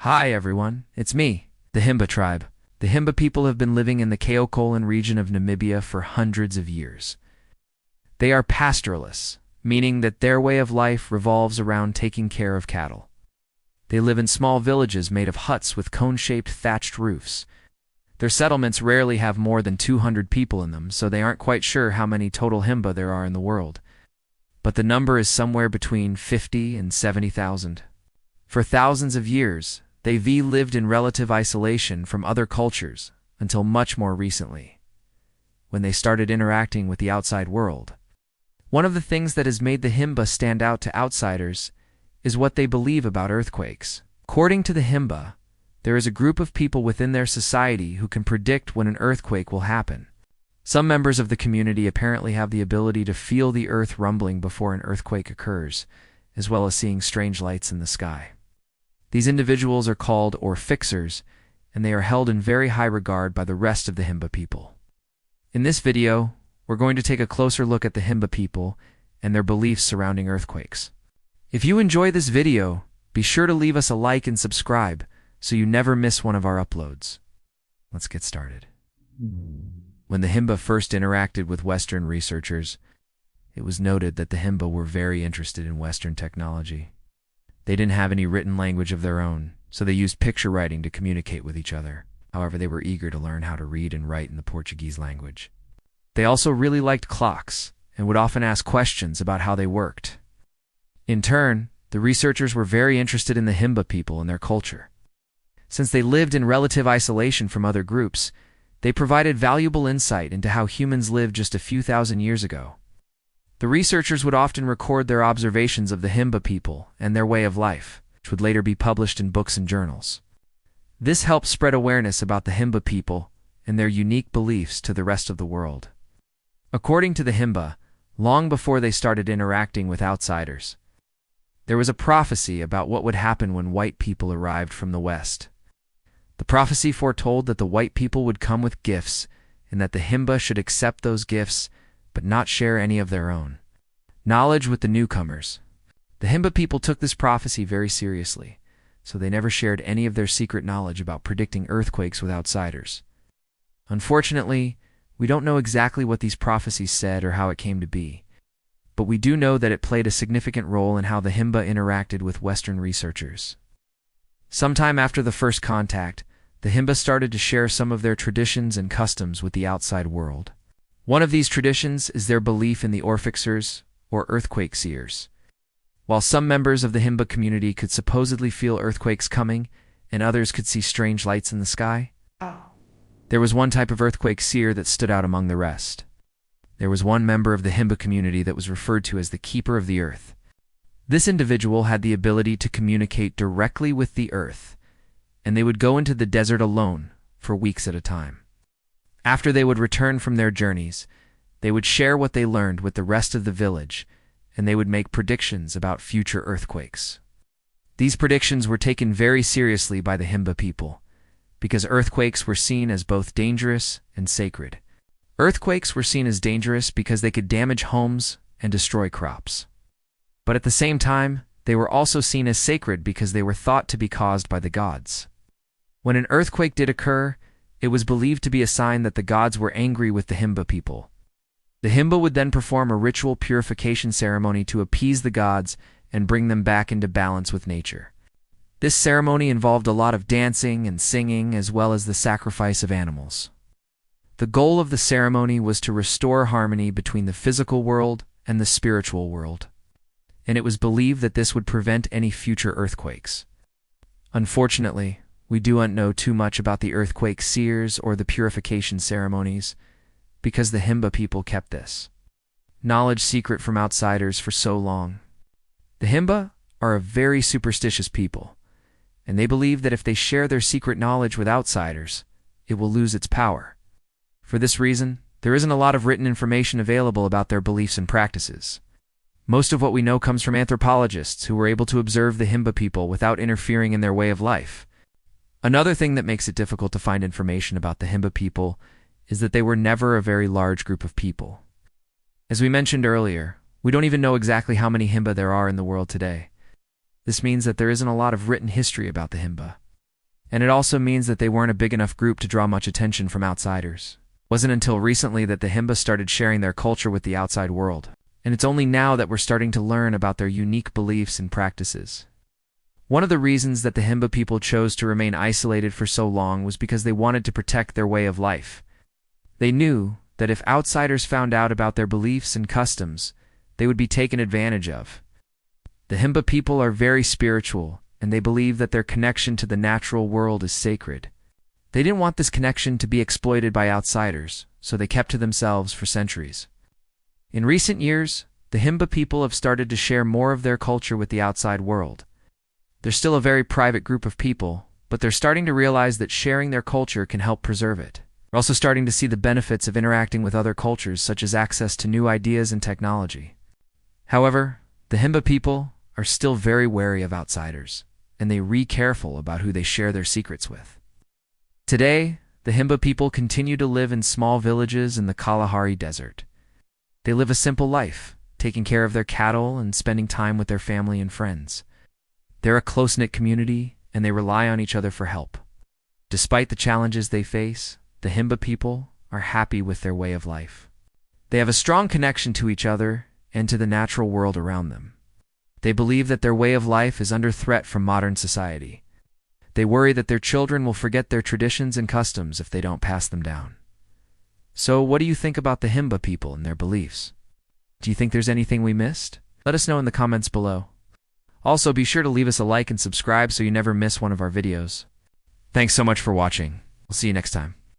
Hi everyone, it's me, the Himba tribe. The Himba people have been living in the Kaokolan region of Namibia for hundreds of years. They are pastoralists, meaning that their way of life revolves around taking care of cattle. They live in small villages made of huts with cone-shaped thatched roofs. Their settlements rarely have more than 200 people in them, so they aren't quite sure how many total Himba there are in the world. But the number is somewhere between 50 and 70,000. For thousands of years, they've lived in relative isolation from other cultures until much more recently, when they started interacting with the outside world. One of the things that has made the Himba stand out to outsiders is what they believe about earthquakes. According to the Himba, there is a group of people within their society who can predict when an earthquake will happen. Some members of the community apparently have the ability to feel the earth rumbling before an earthquake occurs, as well as seeing strange lights in the sky. These individuals are called or fixers, and they are held in very high regard by the rest of the Himba people. In this video, we're going to take a closer look at the Himba people and their beliefs surrounding earthquakes. If you enjoy this video, be sure to leave us a like and subscribe so you never miss one of our uploads. Let's get started. When the Himba first interacted with Western researchers, it was noted that the Himba were very interested in Western technology. They didn't have any written language of their own, so they used picture writing to communicate with each other. However, they were eager to learn how to read and write in the Portuguese language. They also really liked clocks and would often ask questions about how they worked. In turn, the researchers were very interested in the Himba people and their culture. Since they lived in relative isolation from other groups, they provided valuable insight into how humans lived just a few thousand years ago. The researchers would often record their observations of the Himba people and their way of life, which would later be published in books and journals. This helped spread awareness about the Himba people and their unique beliefs to the rest of the world. According to the Himba, long before they started interacting with outsiders, there was a prophecy about what would happen when white people arrived from the West. The prophecy foretold that the white people would come with gifts and that the Himba should accept those gifts but not share any of their own knowledge with the newcomers. The Himba people took this prophecy very seriously, so they never shared any of their secret knowledge about predicting earthquakes with outsiders. Unfortunately, we don't know exactly what these prophecies said or how it came to be, but we do know that it played a significant role in how the Himba interacted with Western researchers. Sometime after the first contact, the Himba started to share some of their traditions and customs with the outside world. One of these traditions is their belief in the orfixers, or earthquake seers. While some members of the Himba community could supposedly feel earthquakes coming, and others could see strange lights in the sky, there was one type of earthquake seer that stood out among the rest. There was one member of the Himba community that was referred to as the Keeper of the Earth. This individual had the ability to communicate directly with the earth, and they would go into the desert alone for weeks at a time. After they would return from their journeys, they would share what they learned with the rest of the village, and they would make predictions about future earthquakes. These predictions were taken very seriously by the Himba people, because earthquakes were seen as both dangerous and sacred. Earthquakes were seen as dangerous because they could damage homes and destroy crops. But at the same time, they were also seen as sacred because they were thought to be caused by the gods. When an earthquake did occur, it was believed to be a sign that the gods were angry with the Himba people. The Himba would then perform a ritual purification ceremony to appease the gods and bring them back into balance with nature. This ceremony involved a lot of dancing and singing as well as the sacrifice of animals. The goal of the ceremony was to restore harmony between the physical world and the spiritual world, and it was believed that this would prevent any future earthquakes. Unfortunately, we don't know too much about the earthquake seers or the purification ceremonies because the Himba people kept this knowledge secret from outsiders for so long. The Himba are a very superstitious people, and they believe that if they share their secret knowledge with outsiders, it will lose its power. For this reason, there isn't a lot of written information available about their beliefs and practices. Most of what we know comes from anthropologists who were able to observe the Himba people without interfering in their way of life. Another thing that makes it difficult to find information about the Himba people is that they were never a very large group of people. As we mentioned earlier, we don't even know exactly how many Himba there are in the world today. This means that there isn't a lot of written history about the Himba. And it also means that they weren't a big enough group to draw much attention from outsiders. It wasn't until recently that the Himba started sharing their culture with the outside world. And it's only now that we're starting to learn about their unique beliefs and practices. One of the reasons that the Himba people chose to remain isolated for so long was because they wanted to protect their way of life. They knew that if outsiders found out about their beliefs and customs, they would be taken advantage of. The Himba people are very spiritual, and they believe that their connection to the natural world is sacred. They didn't want this connection to be exploited by outsiders, so they kept to themselves for centuries. In recent years, the Himba people have started to share more of their culture with the outside world. They're still a very private group of people, but they're starting to realize that sharing their culture can help preserve it. We're also starting to see the benefits of interacting with other cultures, such as access to new ideas and technology. However, the Himba people are still very wary of outsiders, and they be careful about who they share their secrets with. Today, the Himba people continue to live in small villages in the Kalahari Desert. They live a simple life, taking care of their cattle and spending time with their family and friends. They're a close-knit community, and they rely on each other for help. Despite the challenges they face, the Himba people are happy with their way of life. They have a strong connection to each other and to the natural world around them. They believe that their way of life is under threat from modern society. They worry that their children will forget their traditions and customs if they don't pass them down. So, what do you think about the Himba people and their beliefs? Do you think there's anything we missed? Let us know in the comments below. Also, be sure to leave us a like and subscribe so you never miss one of our videos. Thanks so much for watching. We'll see you next time.